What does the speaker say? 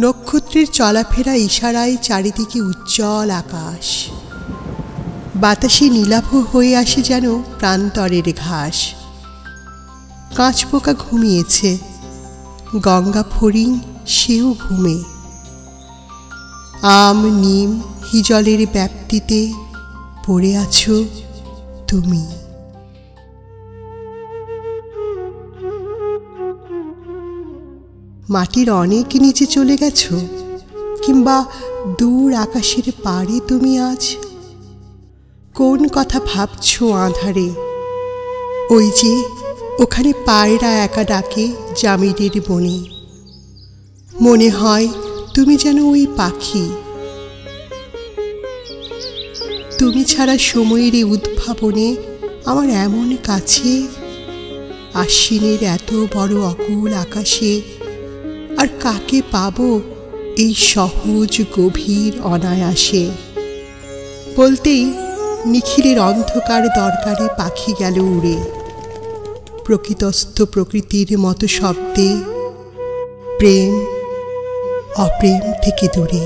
নক্ষত্রের চলাফেরা ইশারায় চারিদিকে উজ্জ্বল আকাশ, বাতাসে নীলাভ হয়ে আসে যেন প্রান্তরের ঘাস। কাঁচপোকা ঘুমিয়েছে, গঙ্গা ফড়িং সেও ঘুমে। আম নিম হিজলের ব্যাপ্তিতে পড়ে আছো তুমি। মাটির অনেক নিচে চলে গেছো, কিংবা দূর আকাশের পাড়ে তুমি আজ কোন কথা ভাবছো আঁধারে? ওই যে ওখানে পায়রা একা ডাকে জামিনের বনে, মনে হয় তুমি যেন ওই পাখি। তুমি ছাড়া সময়ের এই উদ্ভাবনে আমার এমন কাছে, আশ্বিনের এত বড় অকুল আকাশে আর কাকে পাবো এই সহজ গভীর অনায়াসে? বলতেই নিখিলের অন্ধকার দরকারে পাখি গেল উড়ে, প্রকৃতস্থ প্রকৃতির মতো শব্দে, প্রেম অপ্রেম থেকে দূরে।